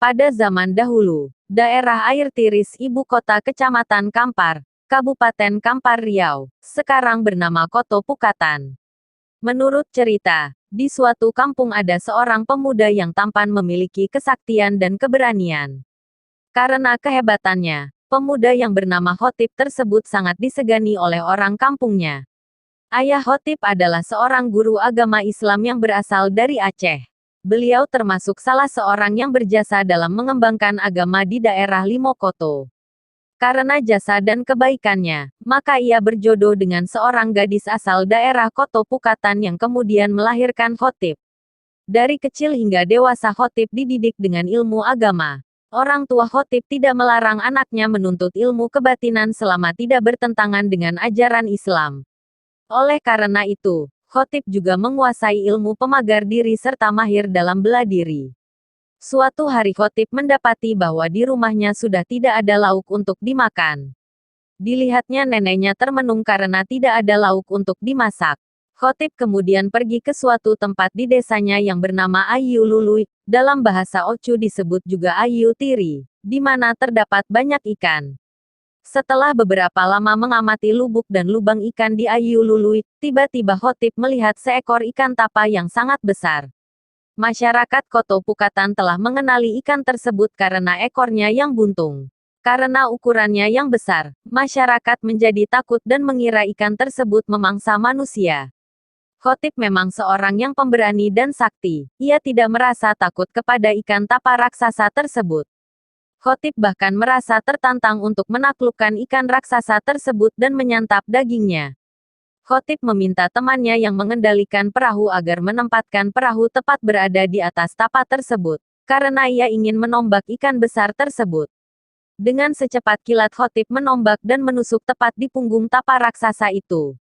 Pada zaman dahulu, daerah air tiris ibu kota Kecamatan Kampar, Kabupaten Kampar Riau, sekarang bernama Koto Pukatan. Menurut cerita, di suatu kampung ada seorang pemuda yang tampan memiliki kesaktian dan keberanian. Karena kehebatannya, pemuda yang bernama Khotib tersebut sangat disegani oleh orang kampungnya. Ayah Khotib adalah seorang guru agama Islam yang berasal dari Aceh. Beliau termasuk salah seorang yang berjasa dalam mengembangkan agama di daerah Limokoto. Karena jasa dan kebaikannya, maka ia berjodoh dengan seorang gadis asal daerah Koto Pukatan yang kemudian melahirkan Khotib. Dari kecil hingga dewasa Khotib dididik dengan ilmu agama. Orang tua Khotib tidak melarang anaknya menuntut ilmu kebatinan selama tidak bertentangan dengan ajaran Islam. Oleh karena itu, Khotib juga menguasai ilmu pemagar diri serta mahir dalam bela diri. Suatu hari Khotib mendapati bahwa di rumahnya sudah tidak ada lauk untuk dimakan. Dilihatnya neneknya termenung karena tidak ada lauk untuk dimasak. Khotib kemudian pergi ke suatu tempat di desanya yang bernama Ayu Lului, dalam bahasa Ocu disebut juga Ayu Tiri, di mana terdapat banyak ikan. Setelah beberapa lama mengamati lubuk dan lubang ikan di Ayu Lului, tiba-tiba Khotib melihat seekor ikan tapa yang sangat besar. Masyarakat Koto Pukatan telah mengenali ikan tersebut karena ekornya yang buntung. Karena ukurannya yang besar, masyarakat menjadi takut dan mengira ikan tersebut memangsa manusia. Khotib memang seorang yang pemberani dan sakti. Ia tidak merasa takut kepada ikan tapa raksasa tersebut. Khotib bahkan merasa tertantang untuk menaklukkan ikan raksasa tersebut dan menyantap dagingnya. Khotib meminta temannya yang mengendalikan perahu agar menempatkan perahu tepat berada di atas tapa tersebut, karena ia ingin menombak ikan besar tersebut. Dengan secepat kilat Khotib menombak dan menusuk tepat di punggung tapa raksasa itu.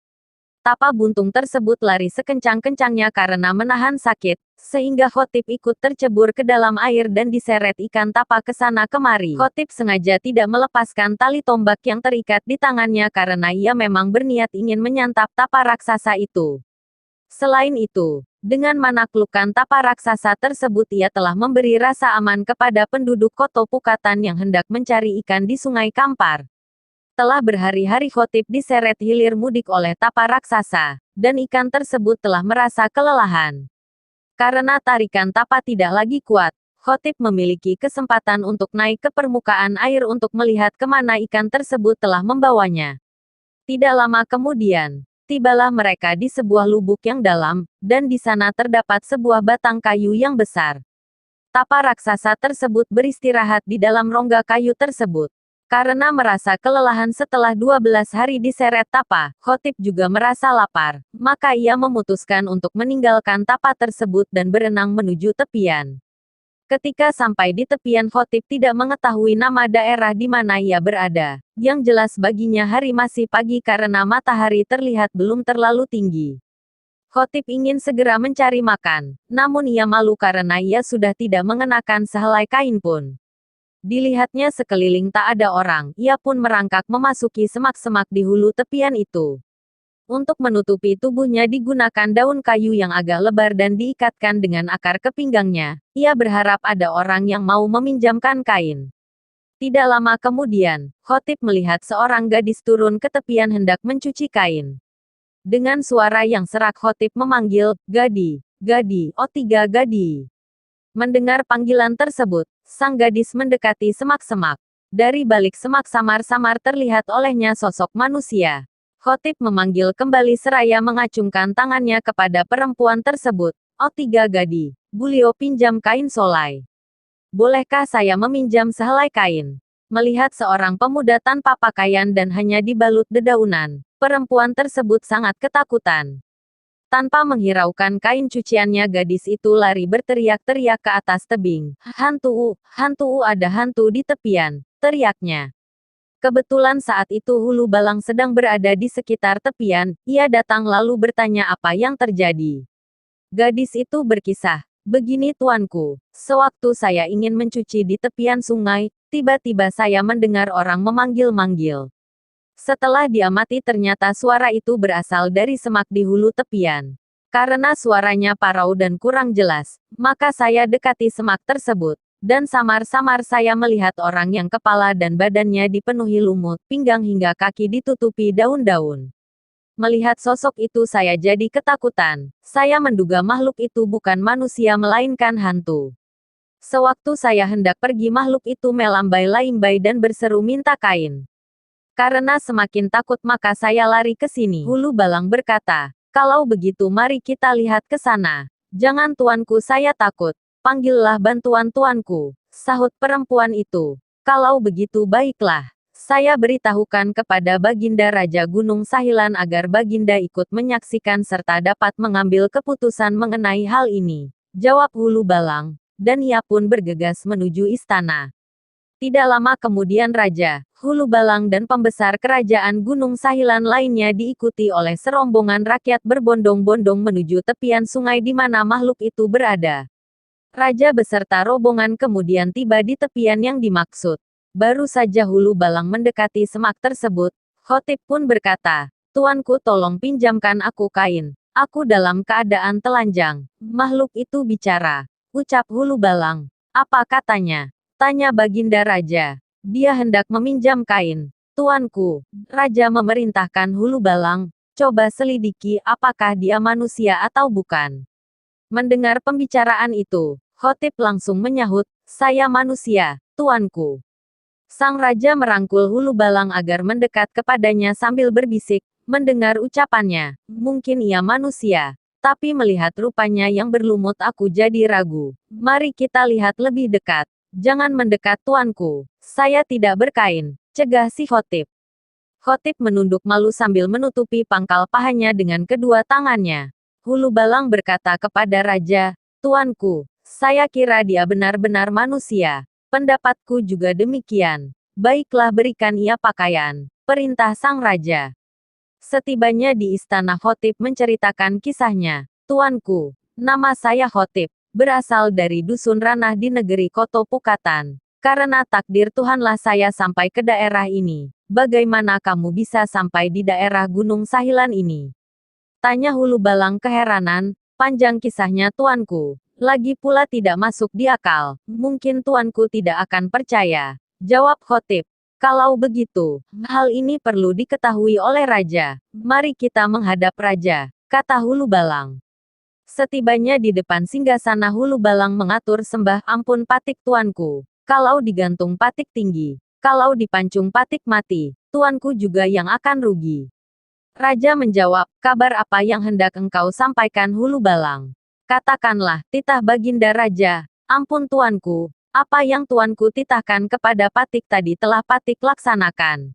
Tapa buntung tersebut lari sekencang-kencangnya karena menahan sakit, sehingga Khotib ikut tercebur ke dalam air dan diseret ikan tapa ke sana kemari. Khotib sengaja tidak melepaskan tali tombak yang terikat di tangannya karena ia memang berniat ingin menyantap tapa raksasa itu. Selain itu, dengan menaklukkan tapa raksasa tersebut ia telah memberi rasa aman kepada penduduk Koto Pukatan yang hendak mencari ikan di Sungai Kampar. Telah berhari-hari Khotib diseret hilir mudik oleh tapa raksasa, dan ikan tersebut telah merasa kelelahan. Karena tarikan tapa tidak lagi kuat, Khotib memiliki kesempatan untuk naik ke permukaan air untuk melihat kemana ikan tersebut telah membawanya. Tidak lama kemudian, tibalah mereka di sebuah lubuk yang dalam, dan di sana terdapat sebuah batang kayu yang besar. Tapa raksasa tersebut beristirahat di dalam rongga kayu tersebut. Karena merasa kelelahan setelah 12 hari diseret tapa, Khotib juga merasa lapar, maka ia memutuskan untuk meninggalkan tapa tersebut dan berenang menuju tepian. Ketika sampai di tepian Khotib tidak mengetahui nama daerah di mana ia berada, yang jelas baginya hari masih pagi karena matahari terlihat belum terlalu tinggi. Khotib ingin segera mencari makan, namun ia malu karena ia sudah tidak mengenakan sehelai kain pun. Dilihatnya sekeliling tak ada orang, ia pun merangkak memasuki semak-semak di hulu tepian itu. Untuk menutupi tubuhnya digunakan daun kayu yang agak lebar dan diikatkan dengan akar ke pinggangnya. Ia berharap ada orang yang mau meminjamkan kain. Tidak lama kemudian, Khotib melihat seorang gadis turun ke tepian hendak mencuci kain. Dengan suara yang serak Khotib memanggil, "Gadi, Gadi, oh tiga Gadi." Mendengar panggilan tersebut, sang gadis mendekati semak-semak. Dari balik semak samar-samar terlihat olehnya sosok manusia. Khotib memanggil kembali seraya mengacungkan tangannya kepada perempuan tersebut. "Oh tiga Gadi, Bulio pinjam kain solai. Bolehkah saya meminjam sehelai kain?" Melihat seorang pemuda tanpa pakaian dan hanya dibalut dedaunan, perempuan tersebut sangat ketakutan. Tanpa menghiraukan kain cuciannya gadis itu lari berteriak-teriak ke atas tebing. Hantu, ada hantu di tepian," teriaknya. Kebetulan saat itu Hulu Balang sedang berada di sekitar tepian, ia datang lalu bertanya apa yang terjadi. Gadis itu berkisah, "Begini tuanku, sewaktu saya ingin mencuci di tepian sungai, tiba-tiba saya mendengar orang memanggil-manggil. Setelah diamati ternyata suara itu berasal dari semak di hulu tepian. Karena suaranya parau dan kurang jelas, maka saya dekati semak tersebut. dan samar-samar saya melihat orang yang kepala dan badannya dipenuhi lumut, pinggang hingga kaki ditutupi daun-daun. Melihat sosok itu saya jadi ketakutan. Saya menduga makhluk itu bukan manusia melainkan hantu. Sewaktu saya hendak pergi makhluk itu melambai-lambai dan berseru minta kain. Karena semakin takut maka saya lari ke sini. Hulu Balang berkata, kalau begitu mari kita lihat ke sana. Jangan tuanku, saya takut. Panggillah bantuan tuanku, sahut perempuan itu. Kalau begitu baiklah. Saya beritahukan kepada Baginda Raja Gunung Sahilan agar Baginda ikut menyaksikan serta dapat mengambil keputusan mengenai hal ini. Jawab Hulu Balang, dan ia pun bergegas menuju istana. Tidak lama kemudian Raja, Hulu Balang dan pembesar kerajaan Gunung Sahilan lainnya diikuti oleh serombongan rakyat berbondong-bondong menuju tepian sungai di mana makhluk itu berada. Raja beserta rombongan kemudian tiba di tepian yang dimaksud. Baru saja Hulu Balang mendekati semak tersebut, Khotib pun berkata, "Tuanku, tolong pinjamkan aku kain. Aku dalam keadaan telanjang." Makhluk itu bicara, ucap Hulu Balang. "Apa katanya?" tanya Baginda Raja. "Dia hendak meminjam kain. Tuanku." Raja memerintahkan Hulu Balang, "Coba selidiki apakah dia manusia atau bukan." Mendengar pembicaraan itu, Khotib langsung menyahut, "Saya manusia, tuanku." Sang Raja merangkul Hulu Balang agar mendekat kepadanya sambil berbisik, mendengar ucapannya, "Mungkin ia manusia, tapi melihat rupanya yang berlumut aku jadi ragu. Mari kita lihat lebih dekat." "Jangan mendekat tuanku, saya tidak berkain," cegah si Khotib. Khotib menunduk malu sambil menutupi pangkal pahanya dengan kedua tangannya. Hulu Balang berkata kepada Raja, "Tuanku, saya kira dia benar-benar manusia. Pendapatku juga demikian. Baiklah, berikan ia pakaian," perintah sang Raja. Setibanya di istana Khotib menceritakan kisahnya. "Tuanku, nama saya Khotib, berasal dari Dusun Ranah di negeri Koto Pukatan. Karena takdir Tuhanlah saya sampai ke daerah ini. Bagaimana kamu bisa sampai di daerah Gunung Sahilan ini?" tanya Hulu Balang keheranan. "Panjang kisahnya tuanku. Lagi pula tidak masuk di akal. Mungkin tuanku tidak akan percaya," jawab Khotib. "Kalau begitu, hal ini perlu diketahui oleh Raja. Mari kita menghadap Raja," kata Hulu Balang. Setibanya di depan singgasana Hulu Balang mengatur sembah, "Ampun patik tuanku. Kalau digantung patik tinggi, kalau dipancung patik mati, tuanku juga yang akan rugi." Raja menjawab, "Kabar apa yang hendak engkau sampaikan Hulu Balang?" "Katakanlah," titah Baginda Raja. "Ampun tuanku, apa yang tuanku titahkan kepada Patik tadi telah Patik laksanakan."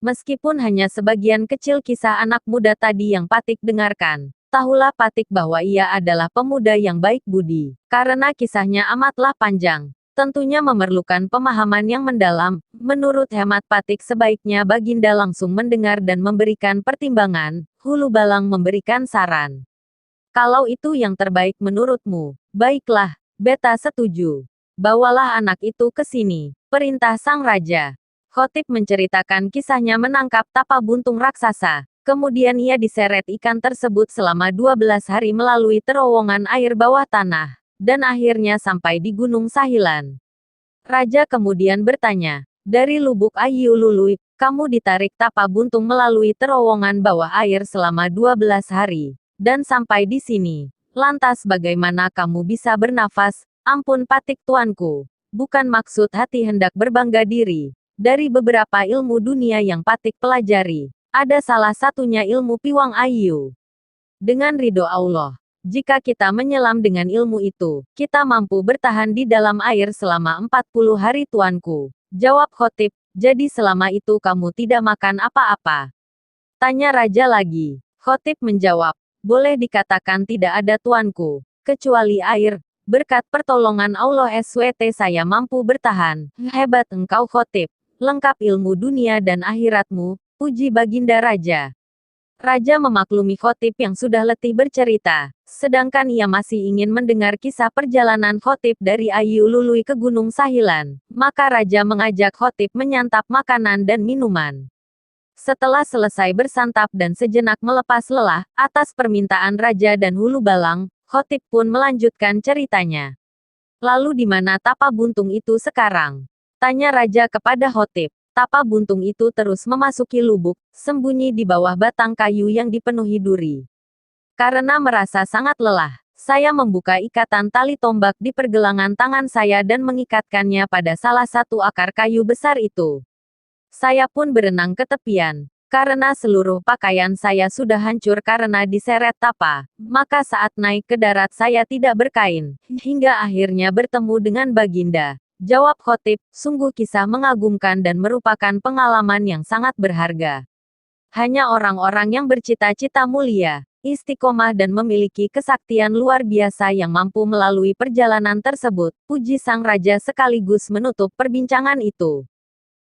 Meskipun hanya sebagian kecil kisah anak muda tadi yang Patik dengarkan, tahulah Patik bahwa ia adalah pemuda yang baik budi. Karena kisahnya amatlah panjang, tentunya memerlukan pemahaman yang mendalam. Menurut hemat Patik sebaiknya Baginda langsung mendengar dan memberikan pertimbangan. Hulu Balang memberikan saran. "Kalau itu yang terbaik menurutmu, baiklah, beta setuju. Bawalah anak itu ke sini," perintah sang Raja. Khotib menceritakan kisahnya menangkap tapa buntung raksasa. Kemudian ia diseret ikan tersebut selama 12 hari melalui terowongan air bawah tanah, dan akhirnya sampai di Gunung Sahilan. Raja kemudian bertanya, "Dari Lubuk Ayu Lului, kamu ditarik tapa buntung melalui terowongan bawah air selama 12 hari. Dan sampai di sini. Lantas bagaimana kamu bisa bernafas?" "Ampun Patik tuanku. Bukan maksud hati hendak berbangga diri. Dari beberapa ilmu dunia yang Patik pelajari, ada salah satunya ilmu Piwang Ayu. Dengan ridho Allah, jika kita menyelam dengan ilmu itu, kita mampu bertahan di dalam air selama 40 hari tuanku," jawab Khotib. "Jadi selama itu kamu tidak makan apa-apa?" tanya Raja lagi. Khotib menjawab, "Boleh dikatakan tidak ada tuanku, kecuali air. Berkat pertolongan Allah SWT saya mampu bertahan." "Hebat engkau Khotib. Lengkap ilmu dunia dan akhiratmu," puji Baginda Raja. Raja memaklumi Khotib yang sudah letih bercerita, sedangkan ia masih ingin mendengar kisah perjalanan Khotib dari Ayu Lului ke Gunung Sahilan. Maka Raja mengajak Khotib menyantap makanan dan minuman. Setelah selesai bersantap dan sejenak melepas lelah, atas permintaan Raja dan Hulu Balang, Khotib pun melanjutkan ceritanya. Lalu di mana tapa buntung itu sekarang? Tanya raja kepada Khotib. Tapa buntung itu terus memasuki lubuk, sembunyi di bawah batang kayu yang dipenuhi duri. Karena merasa sangat lelah, saya membuka ikatan tali tombak di pergelangan tangan saya dan mengikatkannya pada salah satu akar kayu besar itu. Saya pun berenang ke tepian. Karena seluruh pakaian saya sudah hancur karena diseret tapa, maka saat naik ke darat saya tidak berkain, hingga akhirnya bertemu dengan Baginda. Jawab Khotib, sungguh kisah mengagumkan dan merupakan pengalaman yang sangat berharga. Hanya orang-orang yang bercita-cita mulia, istiqomah dan memiliki kesaktian luar biasa yang mampu melalui perjalanan tersebut, puji sang raja sekaligus menutup perbincangan itu.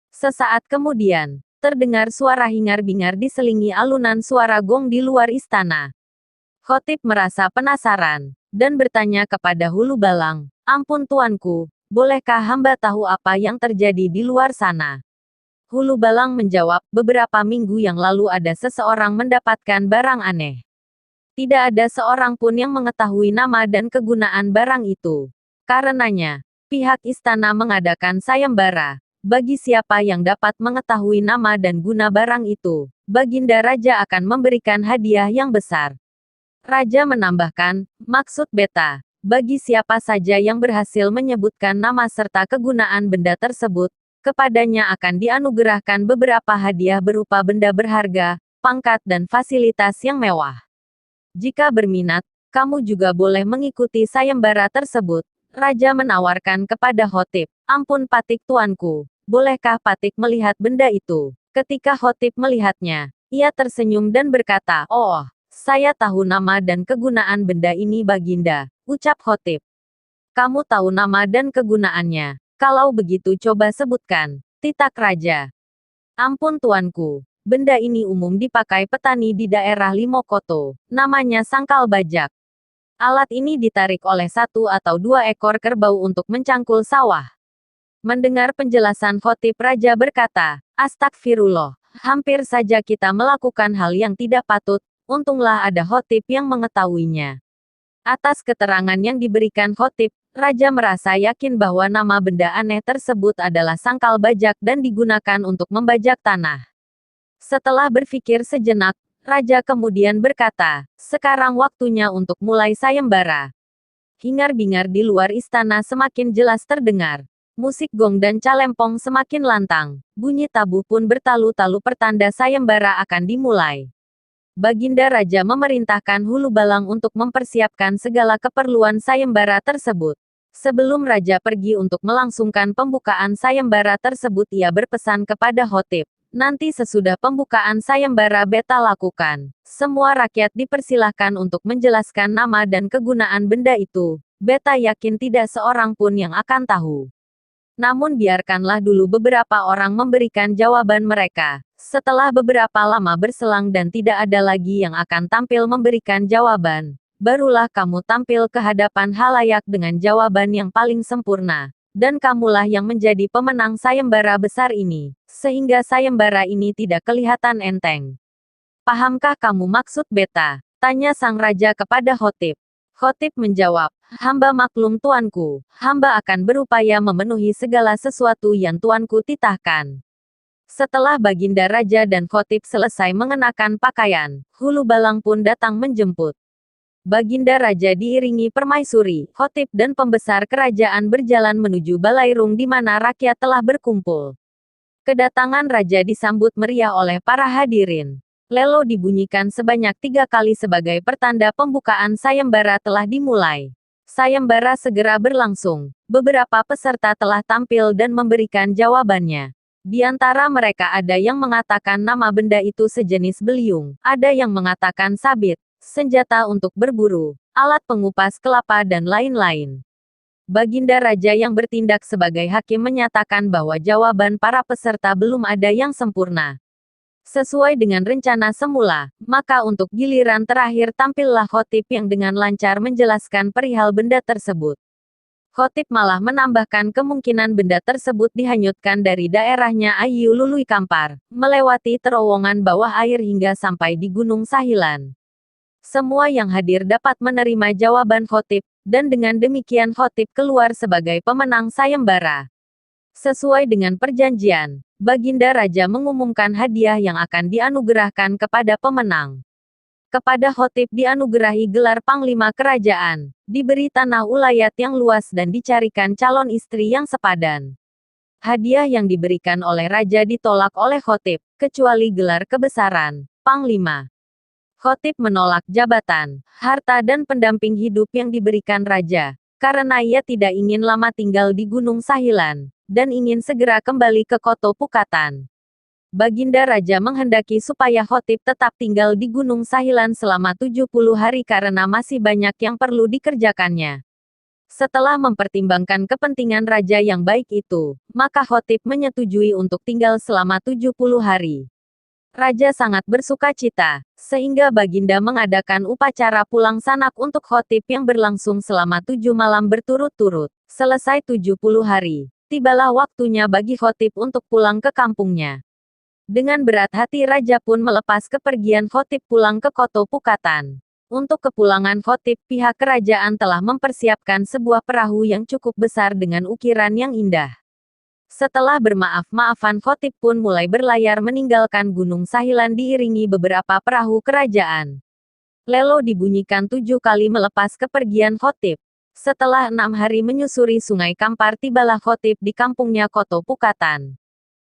Sesaat kemudian, terdengar suara hingar-bingar diselingi alunan suara gong di luar istana. Khotib merasa penasaran, dan bertanya kepada Hulu Balang, "Ampun tuanku, bolehkah hamba tahu apa yang terjadi di luar sana?" Hulu Balang menjawab, "Beberapa minggu yang lalu ada seseorang mendapatkan barang aneh. Tidak ada seorang pun yang mengetahui nama dan kegunaan barang itu. Karenanya, pihak istana mengadakan sayembara. Bagi siapa yang dapat mengetahui nama dan guna barang itu, Baginda Raja akan memberikan hadiah yang besar." Raja menambahkan, "Maksud beta, bagi siapa saja yang berhasil menyebutkan nama serta kegunaan benda tersebut, kepadanya akan dianugerahkan beberapa hadiah berupa benda berharga, pangkat dan fasilitas yang mewah. Jika berminat, kamu juga boleh mengikuti sayembara tersebut." Raja menawarkan kepada Khotib, "Ampun Patik tuanku, bolehkah Patik melihat benda itu?" Ketika Khotib melihatnya, ia tersenyum dan berkata, "Oh, saya tahu nama dan kegunaan benda ini Baginda," ucap Khotib. "Kamu tahu nama dan kegunaannya. Kalau begitu coba sebutkan," titak raja. "Ampun tuanku, benda ini umum dipakai petani di daerah Limokoto, namanya sangkal bajak. Alat ini ditarik oleh satu atau dua ekor kerbau untuk mencangkul sawah." Mendengar penjelasan Khotib, raja berkata, "Astagfirullah, hampir saja kita melakukan hal yang tidak patut, untunglah ada Khotib yang mengetahuinya." Atas keterangan yang diberikan Khotib, raja merasa yakin bahwa nama benda aneh tersebut adalah sangkal bajak dan digunakan untuk membajak tanah. Setelah berpikir sejenak, raja kemudian berkata, "Sekarang waktunya untuk mulai sayembara." Hingar-bingar di luar istana semakin jelas terdengar. Musik gong dan calempong semakin lantang. Bunyi tabuh pun bertalu-talu pertanda sayembara akan dimulai. Baginda Raja memerintahkan Hulu Balang untuk mempersiapkan segala keperluan sayembara tersebut. Sebelum Raja pergi untuk melangsungkan pembukaan sayembara tersebut, ia berpesan kepada Khotib, "Nanti sesudah pembukaan sayembara beta lakukan, semua rakyat dipersilahkan untuk menjelaskan nama dan kegunaan benda itu. Beta yakin tidak seorang pun yang akan tahu. Namun biarkanlah dulu beberapa orang memberikan jawaban mereka. Setelah beberapa lama berselang dan tidak ada lagi yang akan tampil memberikan jawaban, barulah kamu tampil ke hadapan halayak dengan jawaban yang paling sempurna. Dan kamulah yang menjadi pemenang sayembara besar ini, sehingga sayembara ini tidak kelihatan enteng. Pahamkah kamu maksud beta?" tanya sang raja kepada Khotib. Khotib menjawab, "Hamba maklum tuanku, hamba akan berupaya memenuhi segala sesuatu yang tuanku titahkan." Setelah Baginda Raja dan Khotib selesai mengenakan pakaian, Hulu Balang pun datang menjemput. Baginda Raja diiringi permaisuri, Khotib dan pembesar kerajaan berjalan menuju balairung di mana rakyat telah berkumpul. Kedatangan Raja disambut meriah oleh para hadirin. Lelo dibunyikan sebanyak 3 kali sebagai pertanda pembukaan sayembara telah dimulai. Sayembara segera berlangsung. Beberapa peserta telah tampil dan memberikan jawabannya. Di antara mereka ada yang mengatakan nama benda itu sejenis beliung, ada yang mengatakan sabit, senjata untuk berburu, alat pengupas kelapa dan lain-lain. Baginda Raja yang bertindak sebagai hakim menyatakan bahwa jawaban para peserta belum ada yang sempurna. Sesuai dengan rencana semula, maka untuk giliran terakhir tampillah Khotib yang dengan lancar menjelaskan perihal benda tersebut. Khotib malah menambahkan kemungkinan benda tersebut dihanyutkan dari daerahnya Ayu Lului Kampar, melewati terowongan bawah air hingga sampai di Gunung Sahilan. Semua yang hadir dapat menerima jawaban Khotib, dan dengan demikian Khotib keluar sebagai pemenang sayembara. Sesuai dengan perjanjian, Baginda Raja mengumumkan hadiah yang akan dianugerahkan kepada pemenang. Kepada Khotib dianugerahi gelar Panglima Kerajaan, diberi tanah ulayat yang luas dan dicarikan calon istri yang sepadan. Hadiah yang diberikan oleh Raja ditolak oleh Khotib, kecuali gelar kebesaran, Panglima. Khotib menolak jabatan, harta dan pendamping hidup yang diberikan Raja, karena ia tidak ingin lama tinggal di Gunung Sahilan, dan ingin segera kembali ke Koto Pukatan. Baginda Raja menghendaki supaya Khotib tetap tinggal di Gunung Sahilan selama 70 hari karena masih banyak yang perlu dikerjakannya. Setelah mempertimbangkan kepentingan Raja yang baik itu, maka Khotib menyetujui untuk tinggal selama 70 hari. Raja sangat bersuka cita, sehingga Baginda mengadakan upacara pulang sanak untuk Khotib yang berlangsung selama 7 malam berturut-turut. Selesai 70 hari, tibalah waktunya bagi Khotib untuk pulang ke kampungnya. Dengan berat hati Raja pun melepas kepergian Khotib pulang ke Koto Pukatan. Untuk kepulangan Khotib, pihak kerajaan telah mempersiapkan sebuah perahu yang cukup besar dengan ukiran yang indah. Setelah bermaaf-maafan Khotib pun mulai berlayar meninggalkan Gunung Sahilan diiringi beberapa perahu kerajaan. Lelo dibunyikan 7 kali melepas kepergian Khotib. Setelah 6 hari menyusuri Sungai Kampar tibalah Khotib di kampungnya Koto Pukatan.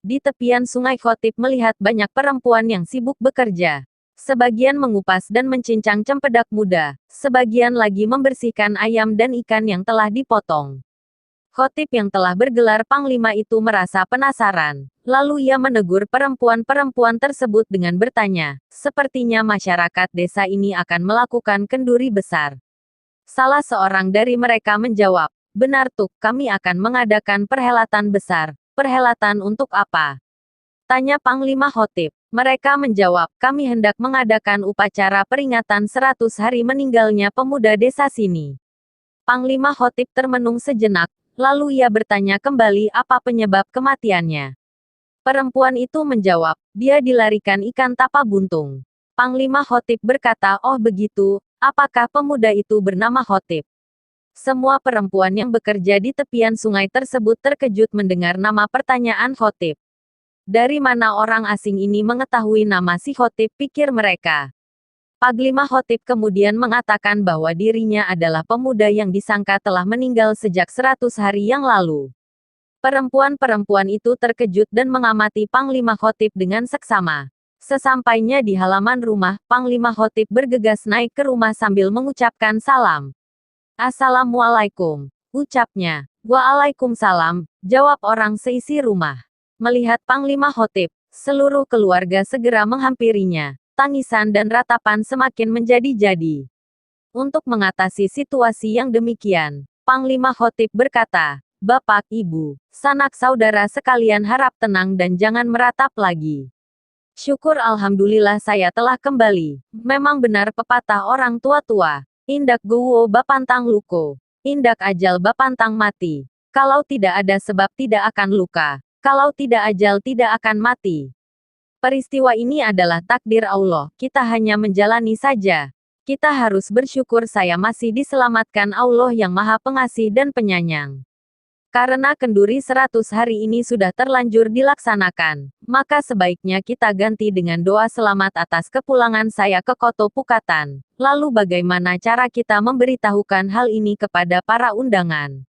Di tepian sungai Khotib melihat banyak perempuan yang sibuk bekerja. Sebagian mengupas dan mencincang cempedak muda, sebagian lagi membersihkan ayam dan ikan yang telah dipotong. Khotib yang telah bergelar Panglima itu merasa penasaran, lalu ia menegur perempuan-perempuan tersebut dengan bertanya, sepertinya masyarakat desa ini akan melakukan kenduri besar. Salah seorang dari mereka menjawab, benar Tuk, kami akan mengadakan perhelatan besar. Perhelatan untuk apa? Tanya Panglima Khotib. Mereka menjawab, kami hendak mengadakan upacara peringatan 100 hari meninggalnya pemuda desa sini. Panglima Khotib termenung sejenak, lalu ia bertanya kembali apa penyebab kematiannya. Perempuan itu menjawab, dia dilarikan ikan tapa buntung. Panglima Khotib berkata, oh begitu, apakah pemuda itu bernama Khotib? Semua perempuan yang bekerja di tepian sungai tersebut terkejut mendengar nama pertanyaan Khotib. Dari mana orang asing ini mengetahui nama si Khotib, pikir mereka. Panglima Khotib kemudian mengatakan bahwa dirinya adalah pemuda yang disangka telah meninggal sejak 100 hari yang lalu. Perempuan-perempuan itu terkejut dan mengamati Panglima Khotib dengan seksama. Sesampainya di halaman rumah, Panglima Khotib bergegas naik ke rumah sambil mengucapkan salam. Assalamualaikum, ucapnya. Waalaikumsalam, jawab orang seisi rumah. Melihat Panglima Khotib, seluruh keluarga segera menghampirinya. Tangisan dan ratapan semakin menjadi-jadi. Untuk mengatasi situasi yang demikian, Panglima Khotib berkata, Bapak, Ibu, sanak saudara sekalian harap tenang dan jangan meratap lagi. Syukur alhamdulillah saya telah kembali. Memang benar pepatah orang tua-tua. Indak guwo bapantang luko. Indak ajal bapantang mati. Kalau tidak ada sebab tidak akan luka. Kalau tidak ajal tidak akan mati. Peristiwa ini adalah takdir Allah, kita hanya menjalani saja. Kita harus bersyukur saya masih diselamatkan Allah yang Maha Pengasih dan Penyayang. Karena kenduri 100 hari ini sudah terlanjur dilaksanakan, maka sebaiknya kita ganti dengan doa selamat atas kepulangan saya ke Koto Pukatan. Lalu bagaimana cara kita memberitahukan hal ini kepada para undangan?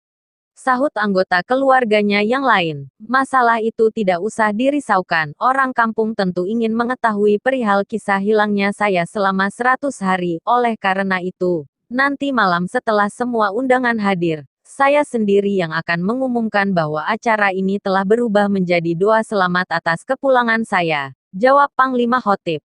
Sahut anggota keluarganya yang lain. Masalah itu tidak usah dirisaukan. Orang kampung tentu ingin mengetahui perihal kisah hilangnya saya selama 100 hari. Oleh karena itu, nanti malam setelah semua undangan hadir, saya sendiri yang akan mengumumkan bahwa acara ini telah berubah menjadi doa selamat atas kepulangan saya. Jawab Panglima Khotib.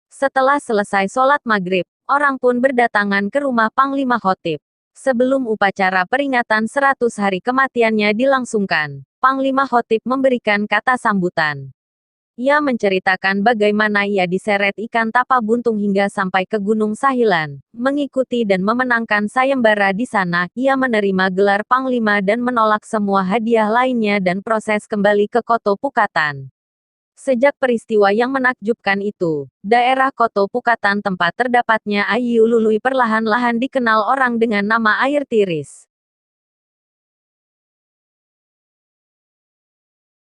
Setelah selesai sholat maghrib, orang pun berdatangan ke rumah Panglima Khotib. Sebelum upacara peringatan 100 hari kematiannya dilangsungkan, Panglima Khotib memberikan kata sambutan. Ia menceritakan bagaimana ia diseret ikan tapa buntung hingga sampai ke Gunung Sahilan, mengikuti dan memenangkan sayembara di sana. Ia menerima gelar Panglima dan menolak semua hadiah lainnya dan proses kembali ke Koto Pukatan. Sejak peristiwa yang menakjubkan itu, daerah Koto Pukatan tempat terdapatnya Ayu Lului perlahan-lahan dikenal orang dengan nama air tiris.